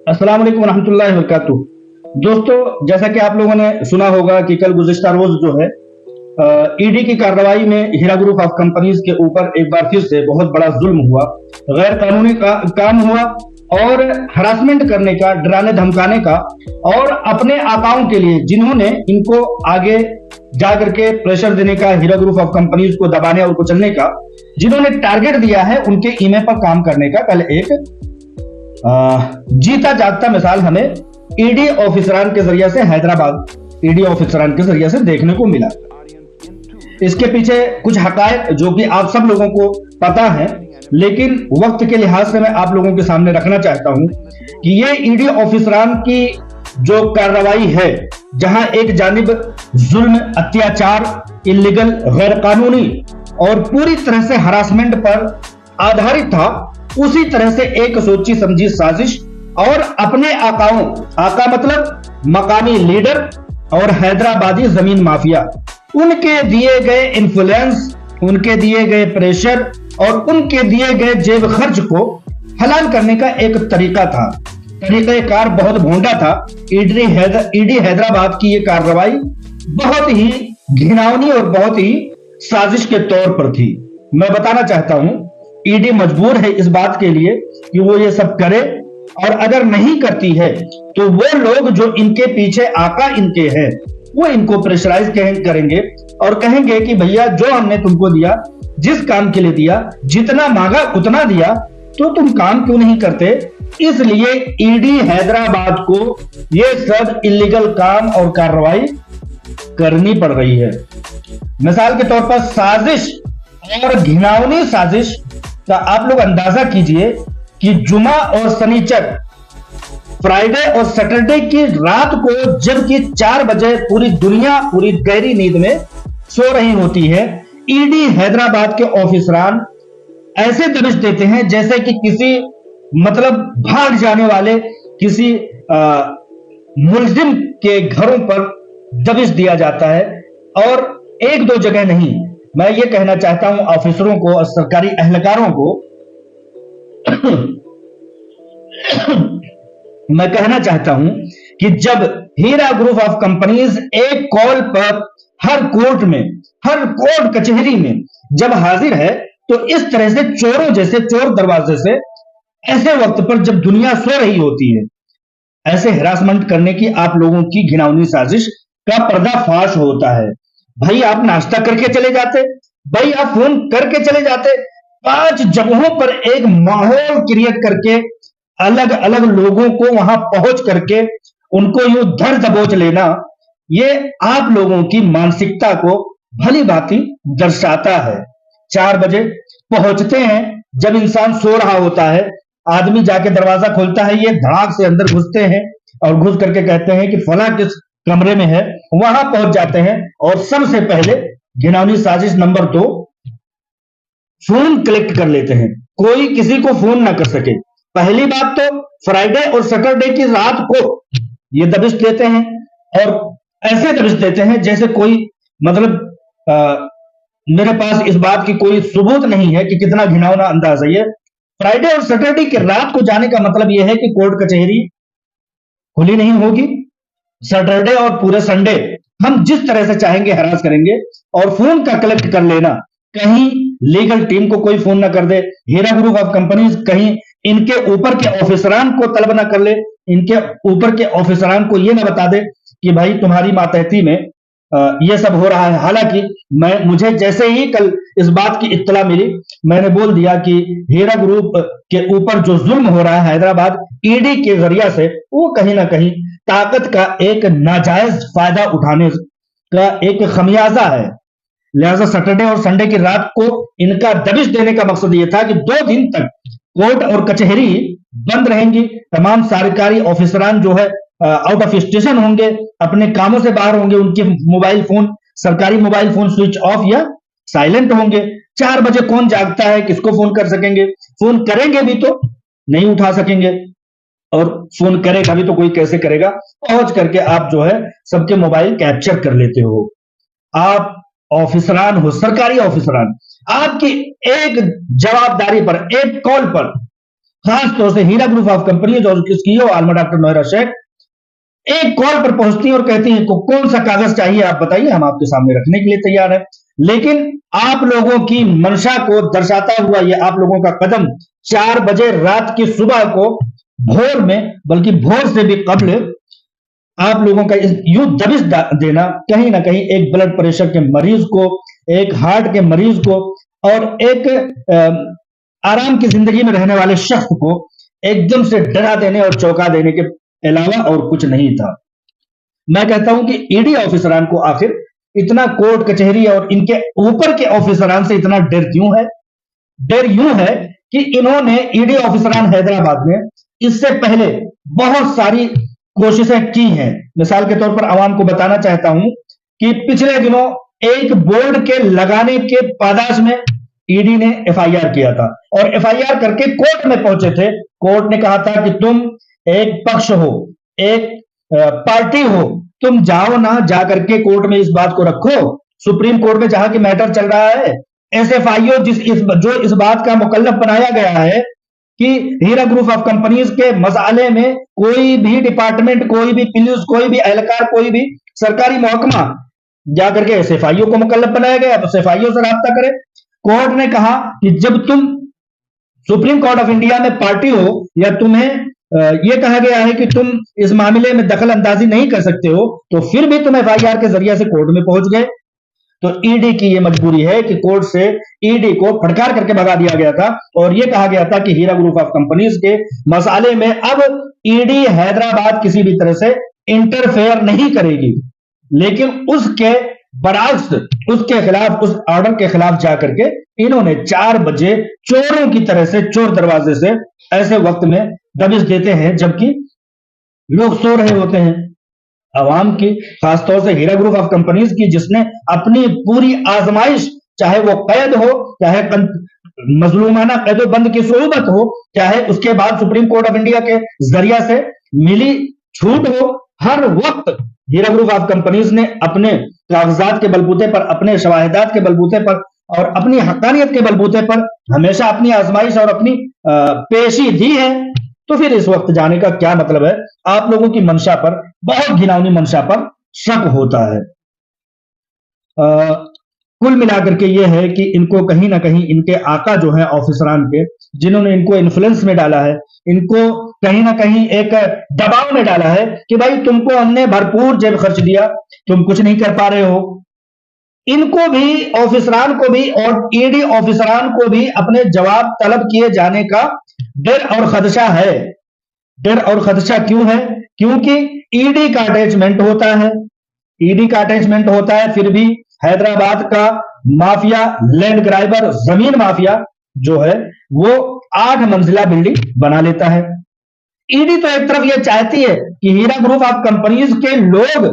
अस्सलाम वालेकुम रहमतुल्लाहि व बरकातुहू। दोस्तों, जैसा कि आप लोगों ने सुना होगा कि कल गुज़िश्ता रोज जो है ईडी की कार्रवाई में हीरा ग्रुप ऑफ कंपनीज के ऊपर एक बार फिर से बहुत बड़ा जुल्म हुआ, गैर कानूनी काम हुआ और हरासमेंट करने का, डराने धमकाने का और अपने आकाओं के लिए जिन्होंने इनको आगे जाकर के प्रेशर देने का, हीरा ग्रुप ऑफ कंपनीज को दबाने और कुचलने का जिन्होंने टारगेट दिया है, उनके ईमे पर काम करने का कल एक जीता जागता मिसाल हमें ईडी ऑफिसरान के जरिए से हैदराबाद ईडी ऑफिसरान के जरिए से देखने को मिला। इसके पीछे कुछ हकायक जो कि आप सब लोगों को पता है, लेकिन वक्त के लिहाज से मैं आप लोगों के सामने रखना चाहता हूं कि ये ईडी ऑफिसरान की जो कार्रवाई है, जहां एक जानिब जुल्म, अत्याचार, इल्लीगल, गैर कानूनी और पूरी तरह से हरासमेंट पर आधारित था, उसी तरह से एक सोची समझी साजिश और अपने आकाओं, आका मतलब मकामी लीडर और हैदराबादी जमीन माफिया, उनके दिए गए इन्फ्लुएंस, उनके दिए गए प्रेशर और उनके दिए गए जेब खर्च को हलाल करने का एक तरीका था। तरीक़ेकार बहुत भोंडा था। ईडी हैदराबाद की यह कार्रवाई बहुत ही घिनौनी और बहुत ही साजिश के तौर पर थी। मैं बताना चाहता हूं, ईडी मजबूर है इस बात के लिए कि वो ये सब करे, और अगर नहीं करती है तो वो लोग जो इनके पीछे आका इनके हैं, वो इनको प्रेशराइज करेंगे और कहेंगे कि भैया जो हमने तुमको दिया, जिस काम के लिए दिया, जितना मांगा उतना दिया, तो तुम काम क्यों नहीं करते। इसलिए ईडी हैदराबाद को ये सब इलीगल काम और कार्रवाई करनी पड़ रही है। मिसाल के तौर पर साजिश और घिनौनी साजिश का आप लोग अंदाजा कीजिए कि जुमा और शनिचर, फ्राइडे और सैटरडे की रात को जबकि 4 बजे पूरी दुनिया पूरी गहरी नींद में सो रही होती है, ईडी हैदराबाद के ऑफिसरान ऐसे दबिश देते हैं जैसे कि किसी मतलब भाग जाने वाले किसी मुलजिम के घरों पर दबिश दिया जाता है। और एक दो जगह नहीं, मैं ये कहना चाहता हूं ऑफिसरों को और सरकारी एहलकारों को मैं कहना चाहता हूं कि जब हीरा ग्रुप ऑफ कंपनीज एक कॉल पर हर कोर्ट में, हर कोर्ट कचहरी में जब हाजिर है, तो इस तरह से चोरों जैसे, चोर दरवाजे से, ऐसे वक्त पर जब दुनिया सो रही होती है, ऐसे हरासमेंट करने की आप लोगों की घिनौनी साजिश का पर्दाफाश होता है। भाई आप नाश्ता करके चले जाते, भाई आप फोन करके चले जाते, 5 जगहों पर एक माहौल क्रिएट करके अलग अलग लोगों को वहां पहुंच करके उनको यूं धर दबोच लेना, ये आप लोगों की मानसिकता को भली भांति दर्शाता है। 4 बजे पहुंचते हैं, जब इंसान सो रहा होता है, आदमी जाके दरवाजा खोलता है, ये धड़ाक से अंदर घुसते हैं और घुस करके कहते हैं कि फला किस कमरे में है, वहां पहुंच जाते हैं और सबसे पहले घिनौनी साजिश नंबर 2, फोन कलेक्ट कर लेते हैं, कोई किसी को फोन ना कर सके। पहली बात तो फ्राइडे और सैटरडे की रात को ये दबिश देते हैं, और ऐसे दबिश देते हैं जैसे कोई मतलब मेरे पास इस बात की कोई सबूत नहीं है कि कितना घिनौना अंदाज है ये। फ्राइडे और सैटरडे की रात को जाने का मतलब यह है कि कोर्ट कचहरी खुली नहीं होगी। सैटरडे और पूरे संडे हम जिस तरह से चाहेंगे हरास करेंगे, और फोन का कलेक्ट कर लेना, कहीं लीगल टीम को कोई फोन ना कर दे, हीरा ग्रुप ऑफ कंपनीज कहीं इनके ऊपर के ऑफिसरान को तलब ना कर ले, इनके ऊपर के ऑफिसरान को ये ना बता दे कि भाई तुम्हारी मातहती में ये सब हो रहा है। हालांकि मुझे जैसे ही कल इस बात की इत्तला मिली, मैंने बोल दिया कि हीरा ग्रुप के ऊपर जो जुल्म हो रहा है हैदराबाद ईडी के जरिया से, वो कहीं ना कहीं ताकत का एक नाजायज फायदा उठाने का एक खमियाजा है। लिहाजा सैटरडे और संडे की रात को इनका दबिश देने का मकसद यह था कि 2 दिन तक कोर्ट और कचहरी बंद रहेंगी, तमाम सरकारी ऑफिसरान जो है आउट ऑफ स्टेशन होंगे, अपने कामों से बाहर होंगे, उनके मोबाइल फोन, सरकारी मोबाइल फोन स्विच ऑफ या साइलेंट होंगे। 4 बजे कौन जागता है, किसको फोन कर सकेंगे, फोन करेंगे भी तो नहीं उठा सकेंगे, और फोन करेगा भी तो कोई कैसे करेगा। पहुंच करके आप जो है सबके मोबाइल कैप्चर कर लेते हो। आप ऑफिसरान हो, सरकारी ऑफिसरान, आपकी एक जवाबदारी पर, एक कॉल पर खास तौर से हीरा ग्रुप ऑफ कंपनीज और उसकी सीईओ आलमा डॉक्टर नोहरा शेख एक कॉल पर पहुंचती हैं और कहती हैं को कौन सा कागज चाहिए आप बताइए, हम आपके सामने रखने के लिए तैयार हैं। लेकिन आप लोगों की मंशा को दर्शाता हुआ ये आप लोगों का कदम 4 बजे रात की सुबह को भोर में, बल्कि भोर से भी कबल आप लोगों का यूं दबिश देना कहीं ना कहीं एक ब्लड प्रेशर के मरीज को, एक हार्ट के मरीज को और एक आराम की जिंदगी में रहने वाले शख्स को एकदम से डरा देने और चौंका देने के अलावा और कुछ नहीं था। मैं कहता हूं कि ईडी ऑफिसरान को आखिर इतना कोर्ट कचहरी और इनके ऊपर के ऑफिसरान से इतना डर क्यों है? डर यूं है कि इन्होंने ईडी ऑफिसरान हैदराबाद में इससे पहले बहुत सारी कोशिशें की हैं। मिसाल के तौर पर आवाम को बताना चाहता हूं कि पिछले दिनों एक बोर्ड के लगाने के पादाश में ईडी ने एफआईआर किया था और एफआईआर करके कोर्ट में पहुंचे थे। कोर्ट ने कहा था कि तुम एक पक्ष हो, एक पार्टी हो, तुम जाओ ना, जा करके कोर्ट में इस बात को रखो। सुप्रीम कोर्ट में जहां की मैटर चल रहा है, एसएफआईओ जो इस बात का मुकल्लफ बनाया गया है कि हीरा ग्रुप ऑफ कंपनीज के मसाले में कोई भी डिपार्टमेंट, कोई भी पुलिस, कोई भी एहलकार, कोई भी सरकारी महकमा जाकर के एसएफआईओ को मुकल्लफ बनाया गया, तो एसएफआईओ से राब्ता करे। कोर्ट ने कहा कि जब तुम सुप्रीम कोर्ट ऑफ इंडिया में पार्टी हो या तुम्हें यह कहा गया है कि तुम इस मामले में दखल अंदाजी नहीं कर सकते हो, तो फिर भी तुम एफआईआर के जरिए से कोर्ट में पहुंच गए। तो ईडी की यह मजबूरी है कि कोर्ट से ईडी को फटकार करके भगा दिया गया था और यह कहा गया था कि हीरा ग्रुप ऑफ कंपनीज के मसाले में अब ईडी हैदराबाद किसी भी तरह से इंटरफेयर नहीं करेगी। लेकिन उसके बरअक्स, उसके खिलाफ, उस ऑर्डर के खिलाफ जाकर के इन्होंने 4 बजे चोरों की तरह से चोर दरवाजे से ऐसे वक्त में दबिश देते हैं जबकि लोग सो रहे होते हैं। अवाम की, खासतौर से हीरा ग्रुप ऑफ कंपनीज की, जिसने अपनी पूरी आजमाइश, चाहे वो कैद हो, चाहे मजलूमाना कैदोबंद की सोबत हो, चाहे उसके बाद सुप्रीम कोर्ट ऑफ इंडिया के जरिया से मिली छूट हो, हर वक्त हीरा ग्रुप ऑफ कंपनीज ने अपने कागजात के बलबूते पर, अपने शवाहिदात के बलबूते पर और अपनी हक्कानियत के बलबूते पर हमेशा अपनी आजमाइश और अपनी पेशी दी है। तो फिर इस वक्त जाने का क्या मतलब है? आप लोगों की मंशा पर, बहुत घिनौनी मंशा पर शक होता है। कुल मिलाकर के ये है कि इनको कहीं ना कहीं इनके आका जो है ऑफिसरान के, जिन्होंने इनको इन्फ्लुएंस में डाला है, इनको कहीं ना कहीं एक दबाव में डाला है कि भाई तुमको हमने भरपूर जेब खर्च दिया, तुम कुछ नहीं कर पा रहे हो। इनको भी, ऑफिसरान को भी और ईडी ऑफिसरान को भी अपने जवाब तलब किए जाने का डर और खदशा है। डर और खदशा क्यों है? क्योंकि ईडी का अटैचमेंट होता है, ईडी का अटैचमेंट होता है, फिर भी हैदराबाद का माफिया, लैंड ग्राइबर, जमीन माफिया जो है वो 8 मंजिला बिल्डिंग बना लेता है। ईडी तो एक तरफ ये चाहती है कि हीरा ग्रुप ऑफ कंपनीज के लोग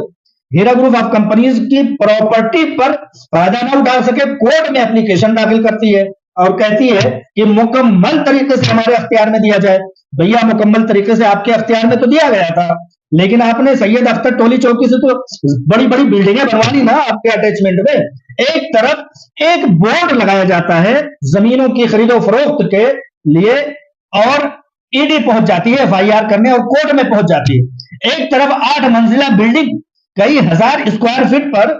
हीरा ग्रुप ऑफ कंपनीज की प्रॉपर्टी पर फायदा न उठा सके, कोर्ट में एप्लीकेशन दाखिल करती है और कहती है कि मुकम्मल तरीके से हमारे अख्तियार में दिया जाए। भैया मुकम्मल तरीके से आपके अख्तियार में तो दिया गया था, लेकिन आपने सैयद अख्तर टोली चौकी से तो बड़ी बड़ी बिल्डिंगें बनवानी ना आपके अटैचमेंट में। एक तरफ एक बोर्ड लगाया जाता है जमीनों की खरीदो फरोख्त के लिए और ईडी पहुंच जाती है एफआईआर करने और कोर्ट में पहुंच जाती है। एक तरफ 8 मंजिला बिल्डिंग, कई हजार स्क्वायर फीट पर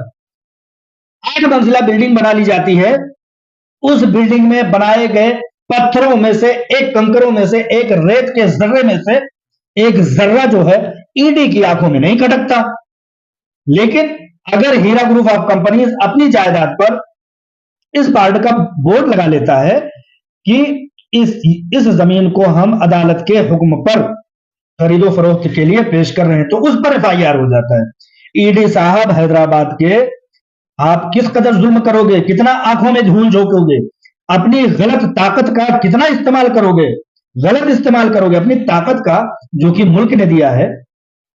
8 मंजिला बिल्डिंग बना ली जाती है। उस बिल्डिंग में बनाए गए पत्थरों में से एक, कंकरों में से एक, रेत के जर्रे में से एक जर्रा जो है ईडी की आंखों में नहीं खटकता। लेकिन अगर हीरा ग्रुप ऑफ कंपनीज अपनी जायदाद पर इस पार्ट का बोर्ड लगा लेता है कि इस जमीन को हम अदालत के हुक्म पर खरीदो फरोख्त के लिए पेश कर रहे हैं, तो उस पर एफआईआर हो जाता है। ईडी साहब हैदराबाद के, आप किस कदर जुल्म करोगे, कितना आंखों में धूल झोंकोगे, अपनी गलत ताकत का कितना इस्तेमाल करोगे, गलत इस्तेमाल करोगे अपनी ताकत का जो कि मुल्क ने दिया है,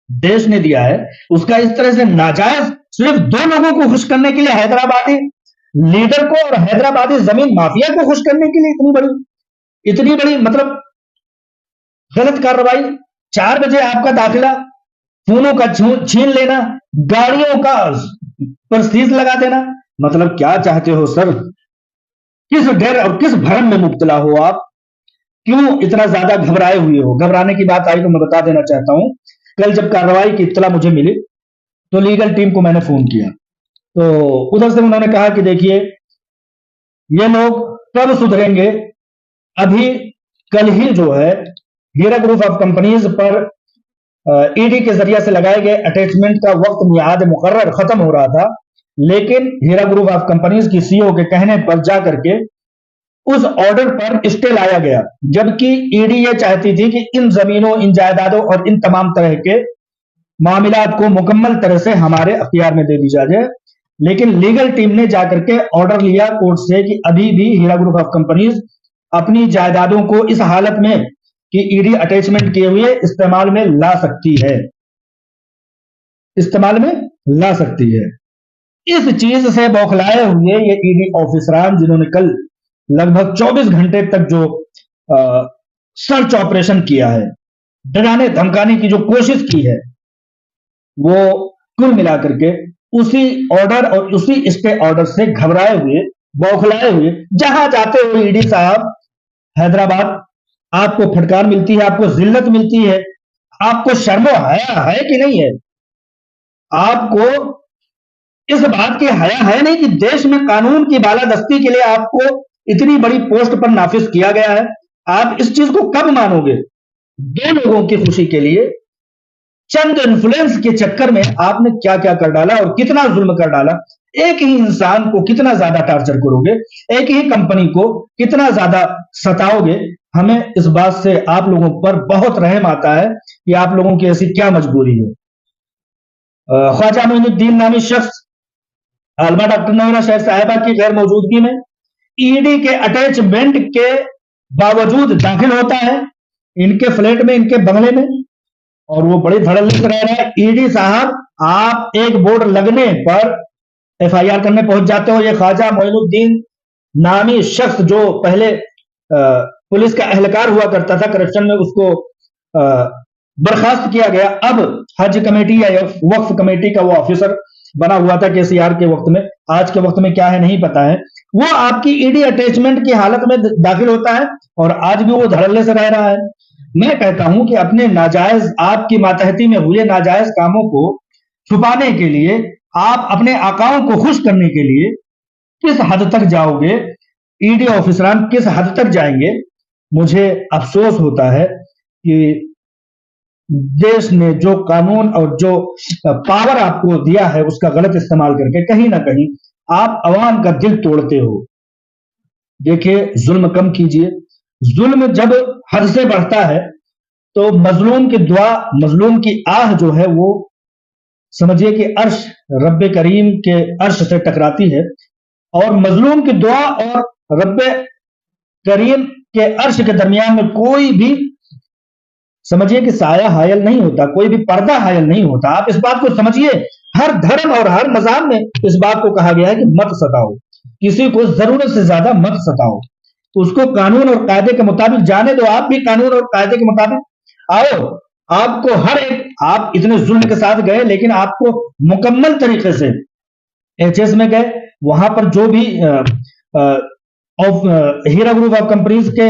देश ने दिया है, उसका इस तरह से नाजायज सिर्फ 2 लोगों को खुश करने के लिए, हैदराबादी लीडर को और हैदराबादी जमीन माफिया को खुश करने के लिए इतनी बड़ी मतलब गलत कार्रवाई। 4 बजे आपका दाखिला, फोनों का छीन लेना, गाड़ियों का पर सीज लगा देना, मतलब क्या चाहते हो सर? किस डर और किस भ्रम में मुब्तला हो आप? क्यों इतना ज्यादा घबराए हुए हो? घबराने की बात आई तो मैं बता देना चाहता हूं, कल जब कार्रवाई की इत्तला मुझे मिली तो लीगल टीम को मैंने फोन किया, तो उधर से उन्होंने कहा कि देखिए ये लोग कब सुधरेंगे, अभी कल ही जो है हीरा ग्रुप ऑफ कंपनीज पर ईडी के जरिए से लगाए गए अटैचमेंट का वक्त मियाद मुकर्रर खत्म हो रहा था, लेकिन हीरा ग्रुप ऑफ कंपनीज की सीईओ के कहने पर जाकर के उस ऑर्डर पर स्टे लाया गया, जबकि ईडी ये चाहती थी कि इन जमीनों, इन जायदादों और इन तमाम तरह के मामलात को मुकम्मल तरह से हमारे अख्तियार में दे दी जाए। लेकिन लीगल टीम ने जाकर के ऑर्डर लिया कोर्ट से कि अभी भी हीरा ग्रुप ऑफ कंपनीज अपनी जायदादों को इस हालत में कि ईडी अटैचमेंट किए हुए इस्तेमाल में ला सकती है, इस्तेमाल में ला सकती है। इस चीज से बौखलाए हुए ये ईडी ऑफिसरान, जिन्होंने कल लगभग 24 घंटे तक जो सर्च ऑपरेशन किया है, डराने धमकाने की जो कोशिश की है, वो कुल मिलाकर के उसी ऑर्डर और उसी स्टे ऑर्डर से घबराए हुए, बौखलाए हुए, जहां जाते हुए ईडी साहब हैदराबाद आपको फटकार मिलती है, आपको जिल्लत मिलती है, आपको शर्मो हया है कि नहीं है? आपको इस बात की हया है नहीं कि देश में कानून की बालादस्ती के लिए आपको इतनी बड़ी पोस्ट पर नाफिज किया गया है? आप इस चीज को कब मानोगे? दो लोगों की खुशी के लिए चंद इन्फ्लुएंस के चक्कर में आपने क्या क्या कर डाला और कितना जुल्म कर डाला। एक ही इंसान को कितना ज्यादा टार्चर करोगे, एक ही कंपनी को कितना ज्यादा सताओगे। हमें इस बात से आप लोगों पर बहुत रहम आता है कि आप लोगों की ऐसी क्या मजबूरी है। ख्वाजा मोइनुद्दीन नामी शख्स आलमा डॉक्टर नौरा शहर साहिबा की गैर मौजूदगी में ईडी के अटैचमेंट के बावजूद दाखिल होता है इनके फ्लैट में, इनके बंगले में, और वो बड़ी धड़ल्ले से रह रहा है। ईडी साहब, आप एक बोर्ड लगने पर एफआईआर करने पहुंच जाते हो। ये ख्वाजा मोइनुद्दीन नामी शख्स जो पहले पुलिस का एहलकार हुआ करता था करप्शन में, उसको बर्खास्त किया गया, अब हज कमेटी या वक्फ कमेटी का वो ऑफिसर बना हुआ था केसीआर के वक्त में। आज के वक्त में क्या है नहीं पता है। वो आपकी ईडी अटैचमेंट की हालत में दाखिल होता है और आज भी वो धड़ल्ले से रह रहा है। मैं कहता हूं कि अपने नाजायज, आपकी मातहती में हुए नाजायज कामों को छुपाने के लिए, आप अपने आकाओं को खुश करने के लिए किस हद तक जाओगे? ईडी ऑफिसरान किस हद तक जाएंगे? मुझे अफसोस होता है कि देश ने जो कानून और जो पावर आपको दिया है उसका गलत इस्तेमाल करके कहीं ना कहीं आप अवाम का दिल तोड़ते हो। देखिए, जुल्म कम कीजिए। जुल्म जब हद से बढ़ता है तो मजलूम की दुआ, मजलूम की आह जो है वो समझिए कि अर्श, रब्बे करीम के अर्श से टकराती है, और मजलूम की दुआ और रब्बे करीम के अर्श के दरमियान में कोई भी समझिए कि साया हायल नहीं होता, कोई भी पर्दा हायल नहीं होता। आप इस बात को समझिए। हर धर्म और हर मज़हब में इस बात को कहा गया है कि मत सताओ, किसी को जरूरत से ज्यादा मत सताओ, उसको कानून और कायदे के मुताबिक जाने दो। आप भी कानून और कायदे के मुताबिक आओ। आपको हर एक, आप इतने जुल्म के साथ गए लेकिन आपको मुकम्मल तरीके से एचएस में गए, वहां पर जो भी हीरा ग्रुप ऑफ कंपनीज के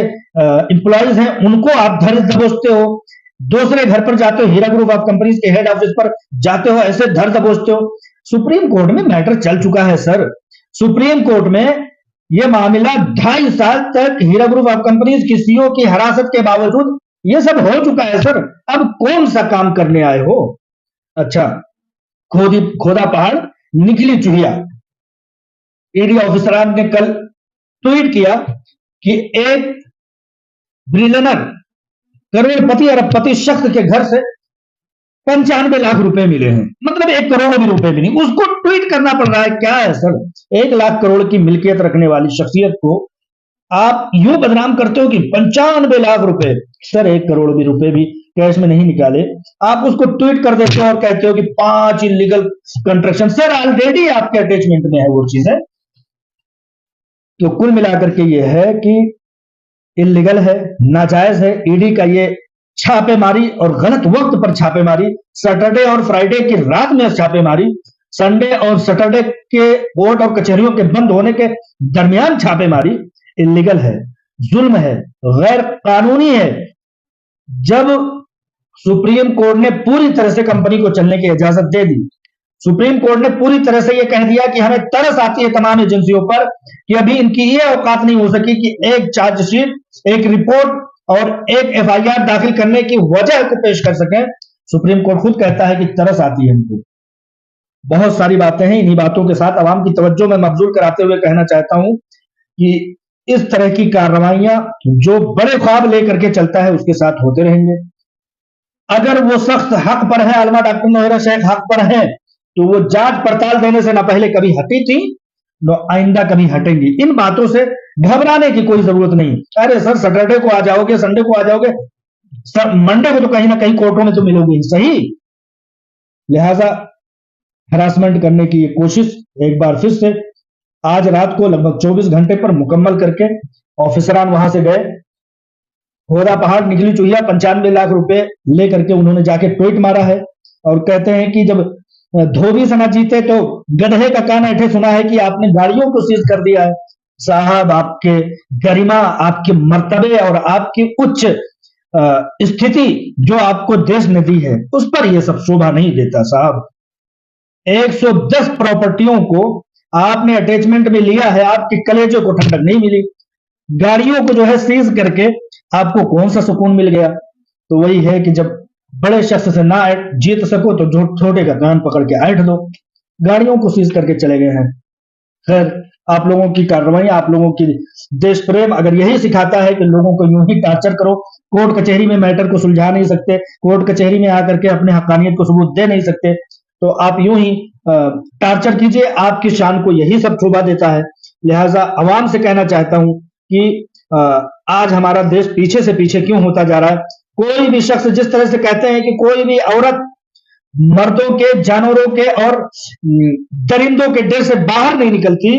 एम्प्लॉयज हैं उनको आप धर दबोचते हो। दूसरे घर पर जाते हो, हीरा ग्रुप ऑफ कंपनीज के हेड ऑफिस पर जाते हो, ऐसे धर दबोचते हो। सुप्रीम कोर्ट में मैटर चल चुका है सर। सुप्रीम कोर्ट में यह मामला 2.5 साल तक हीरा ग्रुप ऑफ कंपनीज की सीईओ की हिरासत के बावजूद यह सब हो चुका है सर। अब कौन सा काम करने आए हो? अच्छा, खोदा पहाड़ निकली चुहिया। ईडी ऑफिसरान ने कल ट्वीट किया कि एक बिलियनर, करोड़पति, अरबपति शख्स के घर से 95 लाख रुपए मिले हैं, मतलब 1 करोड़ भी रुपए भी नहीं, उसको ट्वीट करना पड़ रहा है। क्या है सर? 1 लाख करोड़ की मिल्कियत रखने वाली शख्सियत को आप यूं बदनाम करते हो कि 95 लाख रुपए। सर, 1 करोड़ भी रुपए भी कैश में नहीं निकाले, आप उसको ट्वीट कर देते हो और कहते हो कि 5 इलीगल कंस्ट्रक्शन। सर, ऑलरेडी आपके अटैचमेंट में है वो चीज है। तो कुल मिलाकर के ये है कि इलीगल है, नाजायज है। ईडी का ये छापेमारी और गलत वक्त पर छापेमारी, सैटरडे और फ्राइडे की रात में छापेमारी, संडे और सैटरडे के कोर्ट और कचहरियों के बंद होने के दरमियान छापेमारी इलीगल है। ظلم ہے، غیر قانونی ہے۔ جب سپریم کورٹ نے پوری طرح سے کمپنی کو چلنے کی اجازت دے دی، سپریم کورٹ نے پوری طرح سے یہ کہہ دیا کہ ہمیں ترس آتی ہے تمام ایجنسیوں پر کہ ابھی ان کی یہ اوقات نہیں ہو سکی کہ ایک چارج شیٹ، ایک رپورٹ اور ایک ایف آئی آر داخل کرنے کی وجہ کو پیش کر سکیں۔ سپریم کورٹ خود کہتا ہے کہ ترس آتی ہے ہم کو۔ بہت ساری باتیں ہیں، انہی باتوں کے ساتھ عوام کی توجہ میں مبذول کراتے ہوئے کہنا چاہتا ہوں کہ اس طرح کی کارروائیاں جو بڑے خواب لے کر کے چلتا ہے اس کے ساتھ ہوتے رہیں گے۔ اگر وہ سخت حق پر ہے، علامہ ڈاکٹر نوحیرہ شیخ حق پر ہے، تو وہ جانچ پڑتال دینے سے نہ پہلے کبھی ہٹی تھی نہ آئندہ کبھی ہٹیں گی۔ ان باتوں سے گھبرانے کی کوئی ضرورت نہیں۔ ارے سر سیٹرڈے کو آ جاؤ گے، سنڈے کو آ جاؤ گے، منڈے کو تو کہیں نہ کہیں کورٹوں میں تو ملو گے صحیح۔ لہذا ہراسمنٹ کرنے کی یہ کوشش ایک بار پھر سے آج رات کو لگ بھگ 24 گھنٹے پر مکمل کر کے آفیسران وہاں سے گئے، ہورا پہاڑ نکلی چوہیا 95 لاکھ روپے لے کر کے انہوں نے جا کے ٹویٹ مارا ہے اور کہتے ہیں کہ جب دھوبی سے نہ جیتے تو گدھے کا کان ایٹھے سنا ہے کہ آپ نے گاڑیوں کو سیز کر دیا ہے۔ صاحب آپ کے گریما، آپ کے مرتبے اور آپ کی اچ استھتی جو آپ کو دیش نے دی ہے اس پر یہ سب شوبھا نہیں دیتا صاحب۔ 110 پراپرٹیوں کو آپ نے اٹیچمنٹ میں لیا ہے، آپ کے کلیجوں کو ٹھنڈک نہیں ملی، گاڑیوں کو جو ہے سیز کر کے آپ کو کون سا سکون مل گیا؟ تو وہی ہے کہ جب بڑے شخص سے نہ جیت سکو تو چھوٹے کا کان پکڑ کے ایٹھ دو۔ گاڑیوں کو سیز کر کے چلے گئے ہیں۔ خیر، آپ لوگوں کی کارروائیاں، آپ لوگوں کی دیش پریم اگر یہی سکھاتا ہے کہ لوگوں کو یوں ہی ٹارچر کرو، کورٹ کچہری میں میٹر کو سلجھا نہیں سکتے، کورٹ کچہری میں آ کر کے اپنے حقانیت کو ثبوت دے نہیں سکتے، تو آپ یوں ہی ٹارچر کیجئے، آپ کی شان کو یہی سب شوبھا دیتا ہے۔ لہٰذا عوام سے کہنا چاہتا ہوں کہ آج ہمارا دیش پیچھے سے پیچھے کیوں ہوتا جا رہا ہے؟ کوئی بھی شخص جس طرح سے کہتے ہیں کہ کوئی بھی عورت مردوں کے، جانوروں کے اور درندوں کے ڈر سے باہر نہیں نکلتی،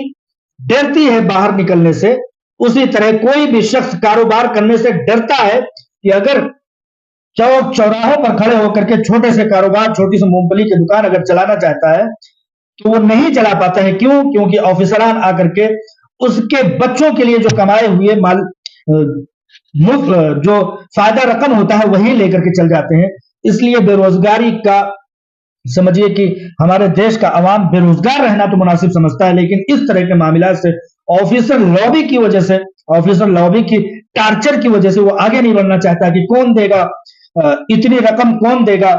ڈرتی ہے باہر نکلنے سے، اسی طرح کوئی بھی شخص کاروبار کرنے سے ڈرتا ہے کہ اگر چوک چوراہوں پر کھڑے ہو کر کے چھوٹے سے کاروبار، چھوٹی سی مونگ پھلی کی دکان اگر چلانا چاہتا ہے تو وہ نہیں چلا پاتا ہے۔ کیوں؟ کیونکہ آفیسران آ کر کے اس کے بچوں کے لیے جو کمائے ہوئے مال، جو فائدہ رقم ہوتا ہے وہی لے کر کے چل جاتے ہیں۔ اس لیے بے روزگاری کا سمجھیے کہ ہمارے دیش کا عوام بے روزگار رہنا تو مناسب سمجھتا ہے، لیکن اس طرح کے معاملات سے آفیسر لابی کی وجہ سے، آفیسر لابی کی ٹارچر کی وجہ سے وہ آگے نہیں بڑھنا چاہتا کہ کون دے گا اتنی رقم، کون دے گا،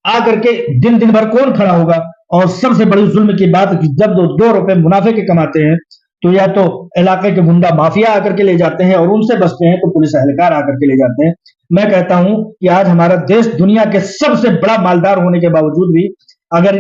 آ کر کے دن بھر کون کھڑا ہوگا۔ اور سب سے بڑی ظلم کی بات کہ جب 2 روپے منافع کے کماتے ہیں تو یا تو علاقے کے گنڈا مافیا آ کر کے لے جاتے ہیں اور ان سے بچتے ہیں تو پولیس اہلکار آ کر کے لے جاتے ہیں۔ میں کہتا ہوں کہ آج ہمارا دیش دنیا کے سب سے بڑا مالدار ہونے کے باوجود بھی اگر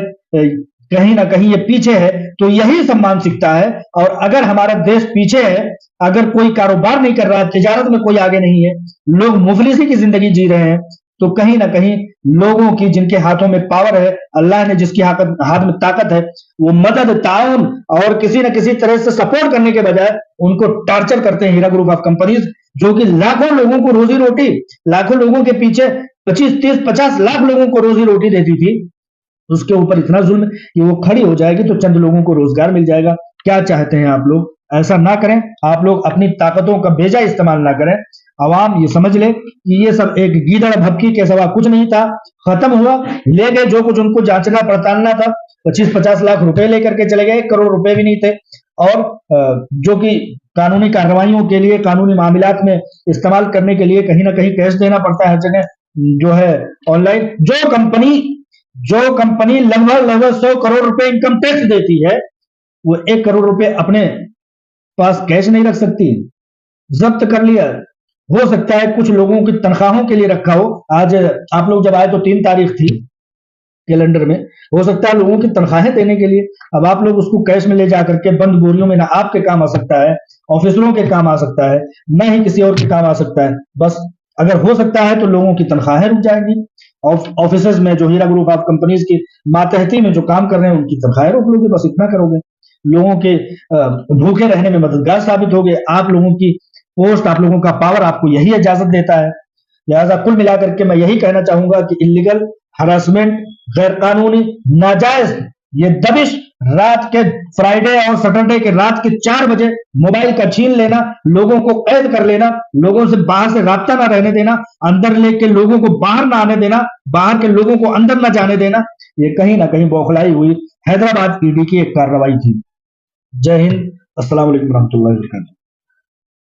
کہیں نہ کہیں یہ پیچھے ہے تو یہی سب مانسکتا ہے۔ اور اگر ہمارا دیش پیچھے ہے، اگر کوئی کاروبار نہیں کر رہا ہے، تجارت میں کوئی آگے نہیں ہے، لوگ مفلسی کی زندگی جی رہے ہیں، تو کہیں نہ کہیں لوگوں کی، جن کے ہاتھوں میں پاور ہے، اللہ نے جس کی ہاتھ میں طاقت ہے، وہ مدد، تعاون اور کسی نہ کسی طرح سے سپورٹ کرنے کے بجائے ان کو ٹارچر کرتے ہیں۔ ہیرا گروپ آف کمپنیز جو کہ لاکھوں لوگوں کو روزی روٹی، لاکھوں لوگوں کے پیچھے 25، 30، 50 لاکھ لوگوں کو روزی روٹی دیتی تھی، اس کے اوپر اتنا ظلم کہ وہ کھڑی ہو جائے گی تو چند لوگوں کو روزگار مل جائے گا۔ کیا چاہتے ہیں آپ لوگ؟ ایسا نہ کریں، آپ لوگ اپنی طاقتوں کا بیجا استعمال نہ کریں۔ عوام یہ سمجھ لے کہ یہ سب ایک گیدڑ بھبکی کے سوا کچھ نہیں تھا، ختم ہوا، لے گئے جو کچھ ان کو جانچنا پڑتالنا تھا، 25-50 لاکھ روپے لے کر کے چلے گئے، 1 کروڑ روپے بھی نہیں تھے، اور جو کہ قانونی کارروائیوں کے لیے، قانونی معاملات میں استعمال کرنے کے لیے کہیں نہ کہیں کیش دینا پڑتا ہے ہر جگہ، جو ہے آن لائن۔ جو کمپنی لگ بھگ 100 کروڑ روپے انکم ٹیکس دیتی ہے، وہ 1 کروڑ روپے اپنے پاس کیش نہیں رکھ سکتی، ضبط کر لیا۔ ہو سکتا ہے کچھ لوگوں کی تنخواہوں کے لیے رکھا ہو، آج آپ لوگ جب آئے تو 3 تاریخ تھی کیلنڈر میں، ہو سکتا ہے لوگوں کی تنخواہیں دینے کے لیے، اب آپ لوگ اس کو کیش میں لے جا کر کے بند بوریوں میں نہ آپ کے کام آ سکتا ہے، آفیسروں کے کام آ سکتا ہے، نہ ہی کسی اور کے کام آ سکتا ہے۔ بس اگر ہو سکتا ہے تو لوگوں کی تنخواہیں رک جائیں گی، آفیسز میں جو ہیرا گروپ آف کمپنیز کی ماتحتی میں جو کام کر رہے ہیں ان کی تنخواہیں روک لو گے، بس اتنا کرو گے، لوگوں کے بھوکے رہنے میں مددگار ثابت ہوگے۔ آپ لوگوں کی پوسٹ، آپ لوگوں کا پاور آپ کو یہی اجازت دیتا ہے۔ لہٰذا کل ملا کر کے میں یہی کہنا چاہوں گا کہ انلیگل ہراسمنٹ، غیر قانونی، ناجائز یہ دبش رات کے فرائیڈے اور سیٹرڈے کے رات کے 4 بجے موبائل کا چھین لینا، لوگوں کو قید کر لینا، لوگوں سے باہر سے رابطہ نہ رہنے دینا، اندر لے کے لوگوں کو باہر نہ آنے دینا، باہر کے لوگوں کو اندر نہ جانے دینا، یہ کہیں نہ کہیں بوکھلائی ہوئی حیدرآباد ED کی ایک کارروائی تھی۔ جے ہند، السلام علیکم ورحمۃ اللہ وبرکاتہ۔